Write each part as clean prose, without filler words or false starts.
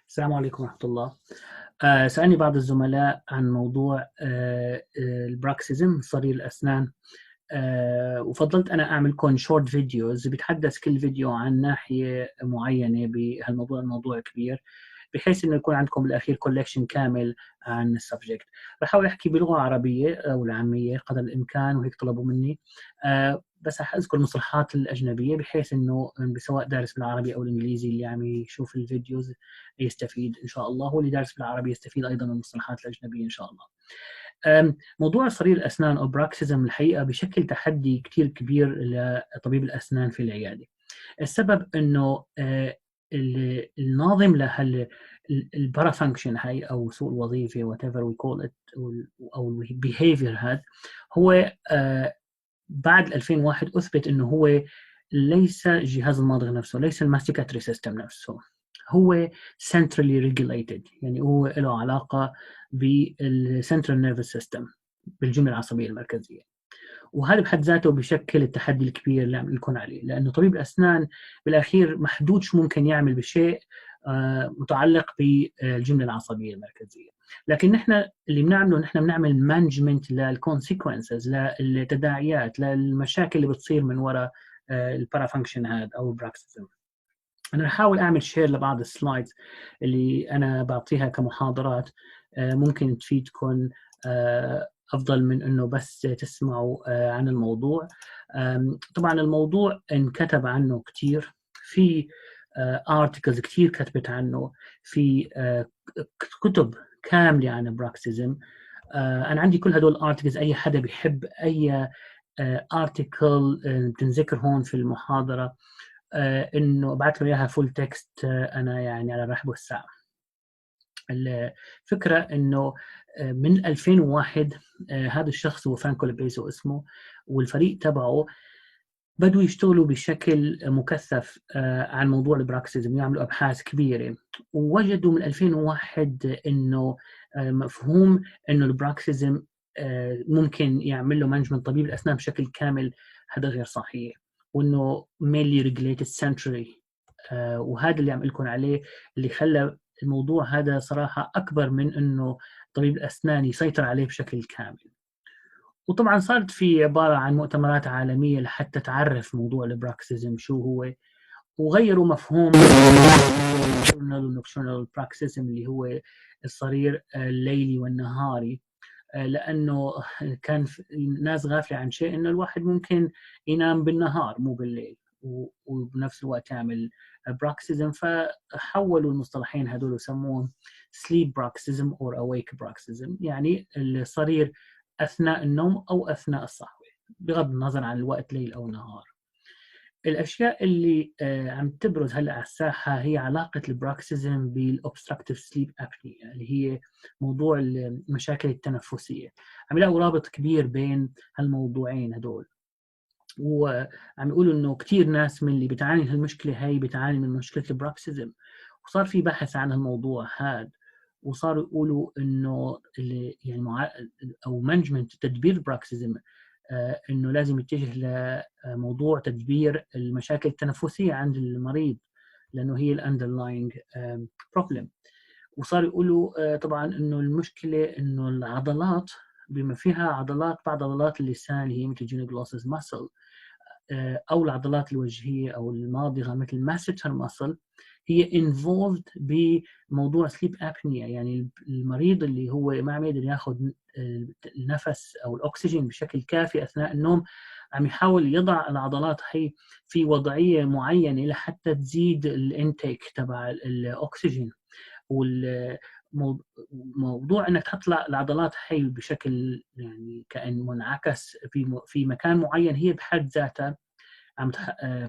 السلام عليكم ورحمة الله. سألني بعض الزملاء عن موضوع البراكسيزم صرير الأسنان. وفضلت أنا أعمل كون شورت فيديوز بيتحدث كل فيديو عن ناحية معينة بهالموضوع. الموضوع كبير بحيث إنه يكون عندكم بالأخير كولكشن كامل عن السبجكت. بحاول أحكي بلغة عربية أو العامية قدر الإمكان، وهيك طلبوا مني. بس رح أذكر المصطلحات الأجنبية بحيث إنه سواء دارس بالعربي أو الإنجليزي اللي عم يشوف الفيديوز يستفيد إن شاء الله، واللي دارس بالعربي يستفيد أيضا من المصطلحات الأجنبية إن شاء الله. موضوع صرير الأسنان أو براكسيزم الحقيقة بشكل تحدي كتير كبير لطبيب الأسنان في العيادة. السبب إنه الناظم لهال البارافانكشن هاي أو سوء الوظيفة whatever we call it أو البيهيفير هذا هو بعد 2001 أثبت إنه هو ليس جهاز المضغ نفسه، ليس الماستيكاتري سيستم نفسه، هو centrally regulated، يعني هو له علاقة بالسنترال نيرفس سيستم، بالجملة العصبية المركزية. وهذا بحد ذاته بشكل التحدي الكبير اللي عم نكون عليه، لأنه طبيب الأسنان بالأخير محدود شو ممكن يعمل بشيء متعلق بالجملة العصبية المركزية. لكن نحن اللي بنعمله، نحن بنعمل مانجمنت للكونسيكونسز، للتداعيات، للمشاكل اللي بتصير من وراء البارافانكشن هذا أو البراكسيزم. أنا بحاول أعمل شير لبعض السلايدز اللي أنا بعطيها كمحاضرات، ممكن تفيدكم أفضل من أنه بس تسمعوا عن الموضوع. طبعا الموضوع انكتب عنه كتير، في articles كتير كتبت عنه، في كتب كاملة عن براكسيزم. أنا عندي كل هدول articles، أي حدا بيحب أي article بتنذكر هون في المحاضرة انه ابعث له اياها فول تكست، انا يعني على رحب والساعه. الفكره انه من 2001 هذا الشخص هو فرانكو لابيزو اسمه، والفريق تبعه بدوا يشتغلوا بشكل مكثف عن موضوع البراكسيزم، يعملوا ابحاث كبيره، ووجدوا من 2001 انه مفهوم انه البراكسيزم ممكن يعمل له مانجمنت طبيب الاسنان بشكل كامل، هذا غير صحيح، وانه mainly regulated centrally. وهذا اللي عم لكم عليه، اللي خلى الموضوع هذا صراحة أكبر من أنه طبيب الأسنان يسيطر عليه بشكل كامل. وطبعا صارت في عبارة عن مؤتمرات عالمية لحتى تعرف موضوع البراكسيزم شو هو، وغيروا مفهوم النوكتورنال براكسيزم اللي هو الصرير الليلي والنهاري، لأنه كان الناس غافلة عن شيء، إنه الواحد ممكن ينام بالنهار مو بالليل، وبنفس الوقت يعمل براكسيزم. فحولوا المصطلحين هدول وسموهم sleep bruxism or awake bruxism، يعني الصرير أثناء النوم أو أثناء الصحوة بغض النظر عن الوقت ليل أو نهار. الأشياء اللي عم تبرز هلأ على الساحة هي علاقة البراكسيزم بالأوبستراكتيف سليب أبنيا، اللي هي موضوع المشاكل التنفسية. عم يلاقوا رابط كبير بين هالموضوعين هدول، وعم يقولوا إنه كتير ناس من اللي بتعاني من هالمشكلة هاي بتعاني من مشكلة البراكسيزم، وصار في بحث عن هالموضوع هذا، وصاروا يقولوا إنه يعني أو مانجمنت تدبير البراكسيزم انه لازم يتجه لموضوع تدبير المشاكل التنفسيه عند المريض، لانه هي الاندرلاينج بروبلم. وصار يقولوا طبعا انه المشكله انه العضلات، بما فيها عضلات، بعض عضلات اللسان هي مثل جينيجلوسس ماسل، او العضلات الوجهيه او الماضغه مثل ماسيتر ماسل، هي involved بموضوع سليب ابنيا. يعني المريض اللي هو ما عم يقدر ياخذ النفس او الاكسجين بشكل كافي اثناء النوم، عم يحاول يضع العضلات هي في وضعيه معينه لحتى تزيد الانتيك تبع الاكسجين. والموضوع انك تحط العضلات هي بشكل يعني كأن منعكس في مكان معين، هي بحد ذاتها عم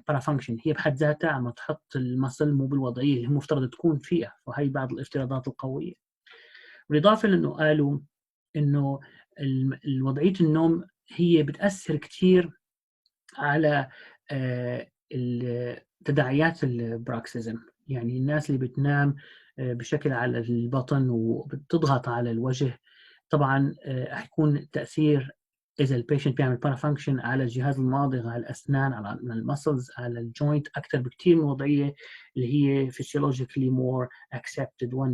بارافانكشن، هي بحد ذاتها عم تحط المصل مو بالوضعيه اللي المفترض تكون فيها، وهي بعض الافتراضات القويه. بالاضافه لانه قالوا انه وضعيه النوم هي بتاثر كثير على تداعيات البراكسيزم. يعني الناس اللي بتنام بشكل على البطن وبتضغط على الوجه، طبعا حيكون تاثير اذا البيشنت بيعمل بارافانكشن على الجهاز الماضغ، على الاسنان، على المسلز، على الجوينت، اكثر بكثير من وضعيه اللي هي physiologically more accepted one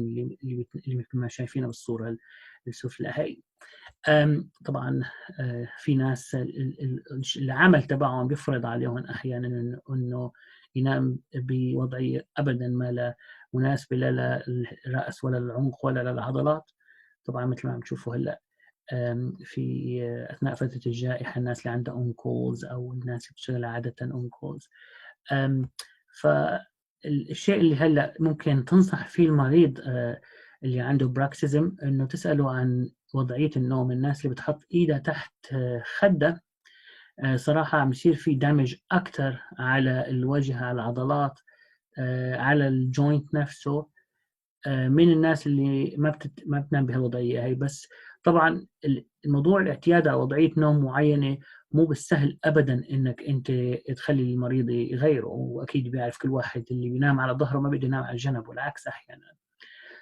اللي مثل ما شايفينها بالصوره السفلى هي. طبعا في ناس العمل تبعهم بيفرض عليهم احيانا انه ينام بوضعيه ابدا ما لا مناسبه لا للراس ولا للعنق ولا للعضلات. طبعا مثل ما عم تشوفوا هلا في اثناء فتره الجائحه الناس اللي عندها اون كولز او الناس اللي بتشتغل عاده اون كولز. فالشيء اللي هلا ممكن تنصح فيه المريض اللي عنده براكسيزم انه تساله عن وضعيه النوم. الناس اللي بتحط ايدها تحت خده صراحه عم يصير في دامج اكثر على الوجه، على العضلات، على الجوينت نفسه من الناس اللي ما بتنام بهالوضعيه هي. بس طبعا الموضوع الاعتياد على وضعيه نوم معينه مو بالسهل ابدا انك انت تخلي المريض يغيره، واكيد بيعرف كل واحد اللي بينام على ظهره ما بده ينام على الجنب والعكس احيانا.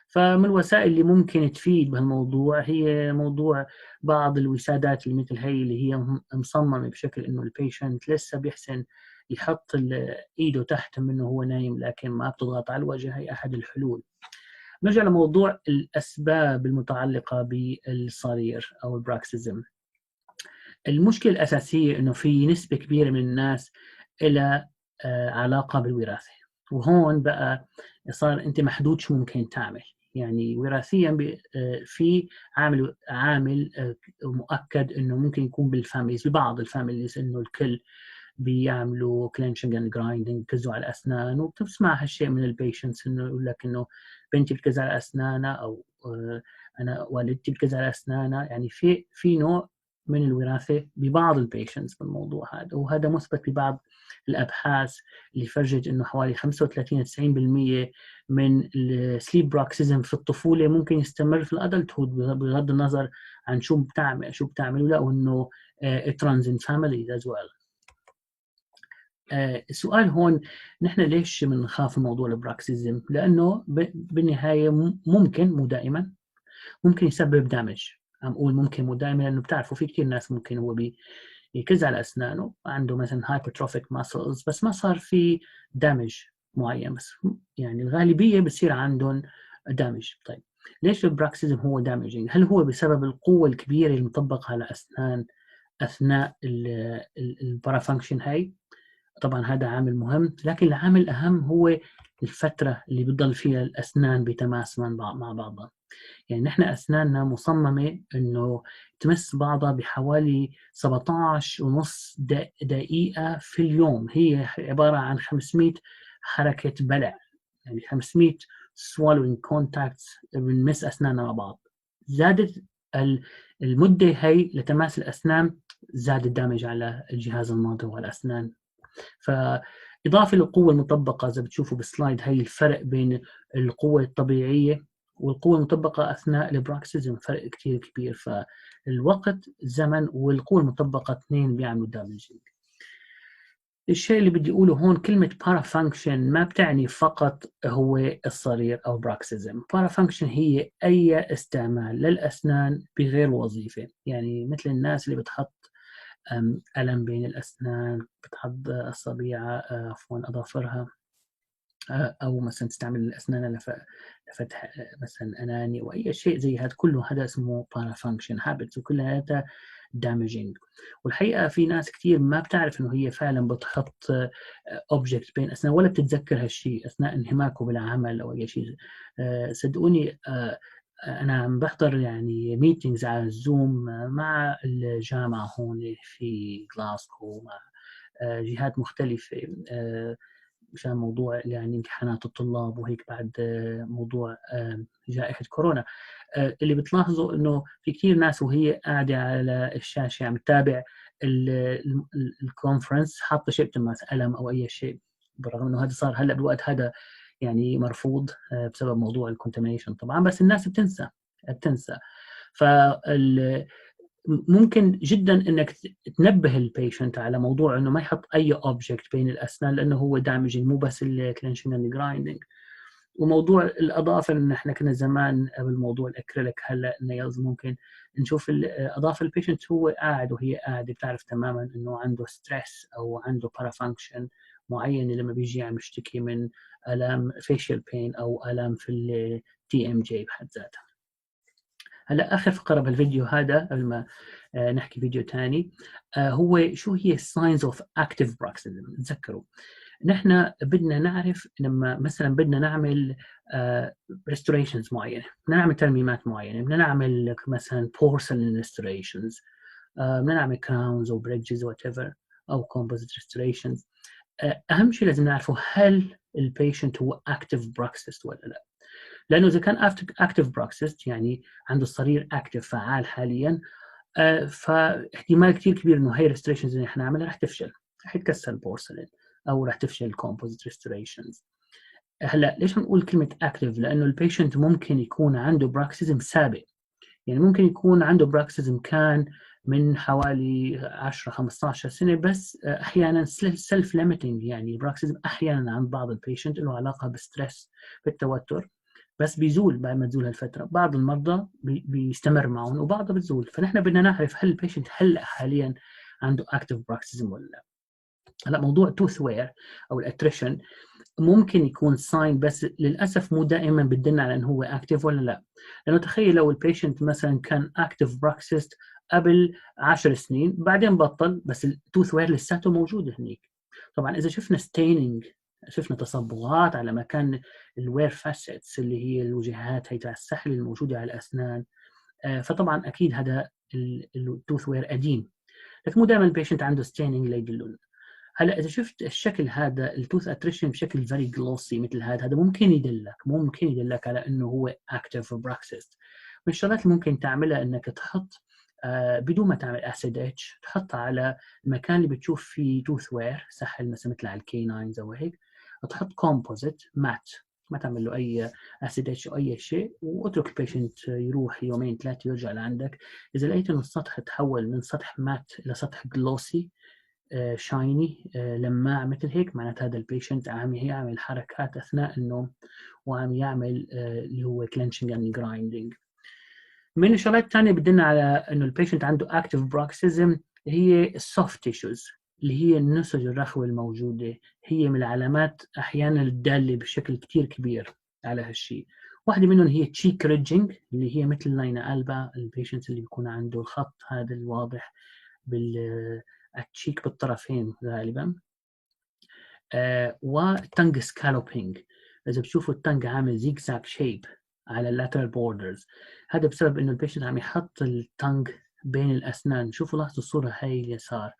فمن الوسائل اللي ممكن تفيد بهالموضوع هي موضوع بعض الوسادات اللي مثل هي اللي هي مصممه بشكل انه البيشنت لسه بيحسن يحط ايده تحت منه هو نايم لكن ما بتضغط على الوجه. هي احد الحلول. نرجع لموضوع الأسباب المتعلقة بالصرير أو البراكسيزم. المشكلة الأساسية أنه في نسبة كبيرة من الناس إلى علاقة بالوراثة، وهون بقى صار أنت محدود شو ممكن تعمل. يعني وراثيا في عامل مؤكد أنه ممكن يكون بالفاميليز، ببعض الفاميليز أنه الكل بيعملوا كلينشنج اند جرايندنج، بكزوا على الاسنان. وبتسمع هالشيء من البيشنتس انه يقول لك انه بنتي بتكز على اسنانها، او انا والدتي بتكز على اسنانها. يعني في نوع من الوراثه ببعض البيشنتس بالموضوع هذا، وهذا مثبت ببعض الابحاث اللي فرجت انه حوالي 35 90% من السليب براكسيزم في الطفوله ممكن يستمر في الادلت هود بغض النظر عن شو بتعمل ولا، وانه it runs in families as well. السؤال هون نحن ليش بنخاف من موضوع البراكسيزم؟ لأنه بالنهاية ممكن، مو دائما، ممكن يسبب دامج. عم أقول ممكن مو دائما لأنه بتعرفوا في كثير ناس ممكن هو يكز على أسنانه، عنده مثلا هايبرتروفيك ماسلز بس ما صار في دامج معين، بس يعني الغالبية بصير عندهم دامج. طيب ليش البراكسيزم هو دامجينج؟ هل هو بسبب القوة الكبيرة المطبقة على أسنان أثناء البارافانكشن هاي؟ طبعا هذا عامل مهم، لكن العامل الأهم هو الفترة اللي بتضل فيها الأسنان بتماس مع بعضها. يعني نحن أسناننا مصممة إنه تمس بعضها بحوالي 17.5 دقيقة في اليوم. هي عبارة عن 500 حركة بلع، يعني 500 swallowing contacts بنمس أسناننا مع بعض. زادت المدة هي لتماس الأسنان، زاد الدمج على الجهاز الماضغ والأسنان. فإضافة للقوة المطبقة إذا بتشوفوا بالسلايد هي الفرق بين القوة الطبيعية والقوة المطبقة أثناء البراكسيزم فرق كتير كبير. فالوقت، الزمن، والقوة المطبقة اثنين بيعملوا دامجينج. الشيء اللي بدي أقوله هون كلمة بارافانكشن ما بتعني فقط هو الصرير أو براكسيزم. بارافانكشن هي أي استعمال للأسنان بغير وظيفة، يعني مثل الناس اللي بتحط ألم بين الأسنان، بتحط أصابع عفوا أظافرها، أو مثلا تستعمل الأسنان لفتح مثلا أناني وأي شيء زي هذا، كله هذا اسمه بارافانكشن هابتس، وكلها هذا دامجينج. والحقيقة في ناس كثير ما بتعرف إنه هي فعلا بتحط أوبجكت بين أسنان ولا بتتذكر هالشيء أثناء انهماكه بالعمل أو أي شيء. صدقوني أنا عم بحضر يعني ميتينجز على الزوم مع الجامعة هون في غلاسكو، مع جهات مختلفة مشان موضوع يعني امتحانات الطلاب وهيك بعد موضوع جائحة كورونا. اللي بتلاحظوا إنه في كثير ناس وهي قاعدة على الشاشة عم تتابع الكونفرنس حاطة شيء بتلمس قلم أو أي شيء، برغم إنه هذا صار هلا بالوقت هذا يعني مرفوض بسبب موضوع الكونتامينيشن طبعا، بس الناس بتنسى. ممكن جدا انك تنبه البيشنت على موضوع انه ما يحط اي اوبجكت بين الاسنان، لانه هو دامجينج، مو بس الكلينشنج اند جرايندنج. وموضوع الاضافه، ان احنا كنا زمان قبل موضوع الاكريليك، هلا النيلز ممكن نشوف الاضافه البيشنت هو قاعد وهي قاعده بتعرف تماما انه عنده ستريس او عنده بارافانكشن معين لما بيجي عم يشتكي من الام فيشيال بين او الام في التي ام جي بحد ذاتها. هلا اخر فقره بالفيديو هذا قبل ما نحكي فيديو ثاني، هو شو هي الساينز اوف اكتيف بروكسيزم. تذكروا نحن بدنا نعرف لما مثلا بدنا نعمل ريستوريشنز معينه، بدنا نعمل ترميمات معينه، بدنا نعمل مثلا بورسلين ريستوريشنز، بدنا نعمل كراونز او بريدجز وات ايفر او كومبوزيت ريستوريشنز. اهم شيء لازم نعرفه هل البيشنت هو اكتيف بروكسيست ولا لا. لانه اذا كان اكتيف بروكسيست يعني عنده الصرير اكتيف فعال حاليا، فاحتمال كثير كبير انه هي الريستوريشنز اللي احنا نعملها رح تفشل، رح يتكسر البورسلين او رح تفشل الكومبوزيت ريستوريشنز. هلا ليش بنقول كلمه اكتيف؟ لانه البيشنت ممكن يكون عنده براكسيزم سابق، يعني ممكن يكون عنده براكسيزم كان من حوالي 10 15 سنه، بس احيانا سيلف ليميتنج، يعني براكسيزم احيانا عند بعض البيشنت له علاقه بالستريس بالتوتر، بس بيزول بعد ما تزول هالفتره. بعض المرضى بيستمر معهم وبعضها بتزول، فنحن بدنا نعرف هل البيشنت هلا حاليا عنده اكتيف براكسيزم ولا لا. هلا موضوع توث وير او الاتريشن ممكن يكون ساين، بس للاسف مو دائما بتدلنا على انه هو اكتيف ولا لا. لانه تخيل لو البيشنت مثلا كان اكتيف براكسيست قبل 10 سنين بعدين بطل، بس التوث وير لساته موجود هنيك. طبعا اذا شفنا ستيننج، شفنا تصبغات على مكان الوير فاسيتس اللي هي الوجهات هي تاع السحل الموجوده على الاسنان، فطبعا اكيد هذا التوث وير قديم، لكن مو دائما البيشنت عنده ستيننج ليدلون. هلا اذا شفت الشكل هذا التوث اتريشن بشكل فيري جلوسي مثل هذا ممكن يدلك على انه هو اكتيف براكسيست. من الشغلات اللي ممكن تعملها انك تحط بدون ما تعمل اسيد اتش، تحط على المكان اللي بتشوف فيه توث وير سهل مثلا مثل على الكيناينز او هيك، تحط كومبوزيت مات، ما تعمل له اي اسيد اتش او اي شيء، واترك البيشنت يروح يومين ثلاثه ويرجع لعندك. اذا لقيت انه السطح تحول من سطح مات الى سطح جلوسي شايني لماع مثل هيك، معنات هذا البيشنت عم يعمل حركات اثناء النوم وعم يعمل اللي هو كلينشنج اند جرايندنج. من الشغلات الثانيه بدنا على انه البيشنت عنده اكتيف بروكسيزم هي السوفت تيشوز، اللي هي النسج الرخوه الموجوده، هي من العلامات احيانا الداله بشكل كثير كبير على هالشيء. واحده منهم هي تشيك ريدجنج، اللي هي مثل لاينا البا، البيشنت اللي بيكون عنده الخط هذا الواضح التشيك بالطرفين غالبا. وتنج سكالوبينج، اذا بتشوفوا التنج عامل زيك زاك شيب على اللاترال بوردرز، هذا بسبب انه البيشنت عم يحط التنج بين الاسنان. شوفوا لاحظوا الصوره هاي اليسار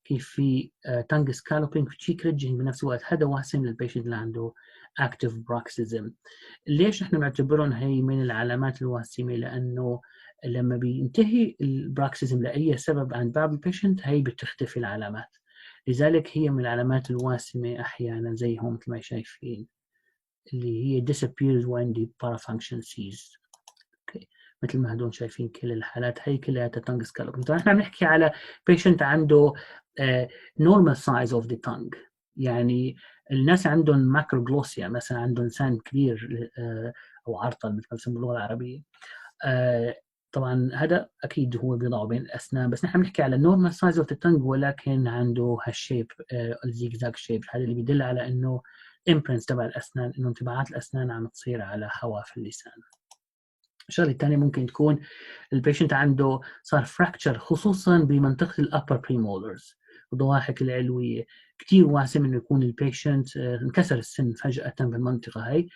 كيف في تنج سكالوبينج في تشيك ريدجنج بنفس الوقت، هذا واسم للبيشنت اللي عنده اكتيف بروكسيزم. ليش نحن بنعتبرهم هي من العلامات الواسمه؟ لانه لما بينتهي البروكسيزم لاي سبب عند بعض البيشنت هي بتختفي العلامات، لذلك هي من العلامات الواسمه احيانا زي هون مثل ما شايفين اللي هي disappears when the parafunction ceases. اوكي، مثل ما هدول شايفين كل الحالات هي كلها تنج سكالوبينج. طبعا احنا بنحكي على بيشنت عنده normal size of the tongue، يعني الناس عندهم ماكروجلوسيا مثلا، عندهم لسان كبير او عرطل مثل ما بسموه باللغه العربيه. طبعا هذا اكيد هو بيضعه بين الاسنان، بس نحن بنحكي على نورمال سايز اوف ذا تنج ولكن عنده هالشيب الزيجزاج شيب، هذا اللي بيدل على انه امبرنس تبع الاسنان، انه انطباعات الاسنان عم تصير على حواف اللسان. الشغله الثانيه ممكن تكون البيشنت عنده صار فراكتشر خصوصا بمنطقه الابر بريمولرز، الضواحك العلويه، كثير واسع انه يكون البيشنت انكسر السن فجاه بالمنطقه هي.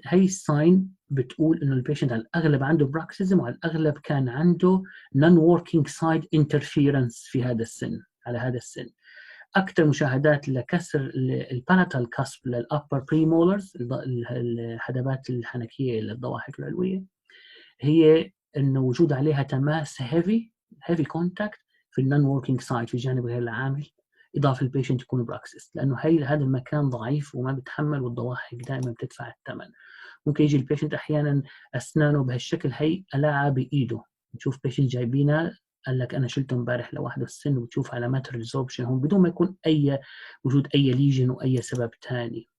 هي الساين بتقول انه البيشنت على الاغلب عنده براكسيزم، وعلى الاغلب كان عنده نون وركينج سايد انترفيرنس في هذا السن، على هذا السن. اكثر مشاهدات لكسر البالاتال كاسب للابر بريمولرز، الحدبات الحنكيه للضواحك العلويه، هي انه وجود عليها تماس هيفي كونتاكت في النون وركينج سايد في الجانب غير العامل، اضافه البيشنت يكون براكسس، لانه هذا المكان ضعيف وما بيتحمل والضواحك دائما بتدفع الثمن. ممكن يجي البيشنت احيانا اسنانه بهالشكل هي قلعه بايده، نشوف بيشنت جايبينها قال لك انا شلته امبارح لوحده السن، وبتشوف علامات الريزوربشن هون بدون ما يكون وجود اي ليجن واي سبب ثاني.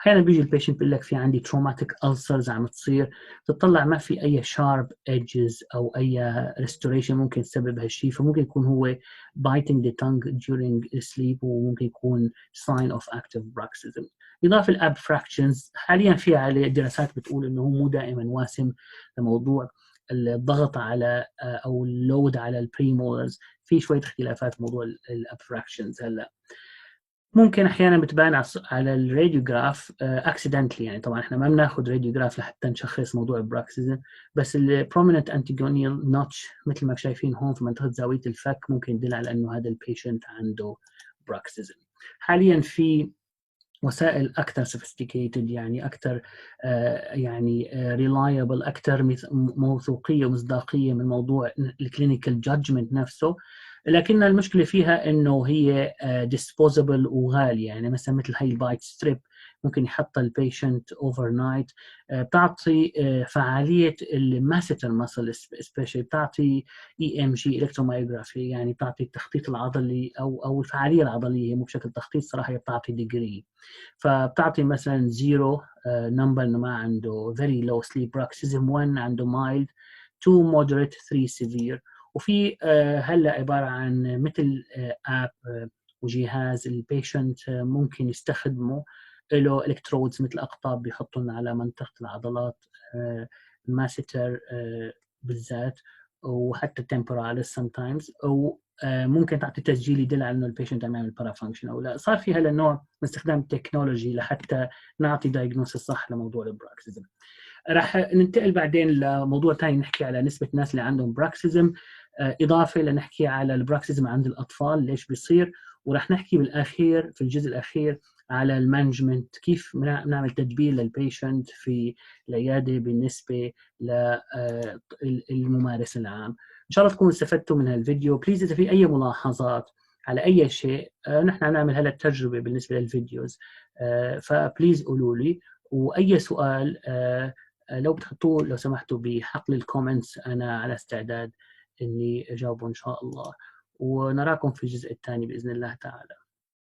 احيانا بيجي البيشنت بيقول لك في عندي تروماتيك ألسرز عم تصير، تطلع ما في اي شارب ايدجز او اي ريستوريشن ممكن تسبب هالشيء، فممكن يكون هو biting the tongue during sleep، وممكن يكون sign of active bruxism. إضافة الابفراكشنز حاليا في عليه دراسات بتقول إنه هو مو دائما واسم لموضوع الضغط على أو اللود على البريمولرز، في شوية اختلافات في موضوع الابفراكشنز. هلا ممكن احيانا بتبان على الراديوجراف اكسيدنتلي، يعني طبعا احنا ما بناخذ راديوجراف لحتى نشخص موضوع البراكسيزم، بس البروميننت انتيجونيال نوتش مثل ما شايفين هون في منطقه زاويه الفك ممكن يدل على انه هذا البيشنت عنده براكسيزم. حاليا في وسائل اكثر سوفيستيكيتد، يعني اكثر يعني ريلايبل، اكثر موثوقيه ومصداقيه من موضوع الكلينيكال جادجمنت نفسه، لكن المشكله فيها انه هي ديسبوزبل وغاليه. يعني مثلا مثل هاي البايت ستريب ممكن يحطها البيشنت اوفر نايت، بتعطي فعاليه الماسيتر مسل سبيشال، بتعطي اي ام جي الكترومايوغرافي، يعني بتعطي التخطيط العضلي او الفعاليه العضليه، مو بشكل تخطيط صراحه، هي بتعطي ديجري. فبتعطي مثلا 0 نمبر انه ما عنده very low sleep bruxism، 1 عنده mild، 2 moderate، 3 severe. وفي هلا عباره عن مثل اب وجهاز البيشنت ممكن يستخدمه، له الكترودز مثل اقطاب بيحطهم على منطقه العضلات الماسيتر بالذات، وحتى التمبوراليس sometimes، او ممكن تعطي تسجيل يدل على انه البيشنت عم يعمل بارافانكشن او لا. صار في هلا نوع من استخدام التكنولوجي لحتى نعطي دايجنوستس صح لموضوع البراكسيزم. راح ننتقل بعدين لموضوع ثاني، نحكي على نسبه الناس اللي عندهم براكسيزم، اضافه لنحكي على البراكسيزم عند الاطفال ليش بيصير، وراح نحكي بالاخير في الجزء الاخير على المانجمنت، كيف بنعمل تدبير للبيشنت في العياده بالنسبه للممارس العام. ان شاء الله تكونوا استفدتوا من هالفيديو. بليز اذا في اي ملاحظات على اي شيء، نحن نعمل هلا التجربه بالنسبه للفيديوز، فبليز قولوا لي. واي سؤال لو بتحطوه لو سمحتوا بحقل الكومنتس، انا على استعداد اني اجاوبه ان شاء الله. ونراكم في الجزء الثاني باذن الله تعالى.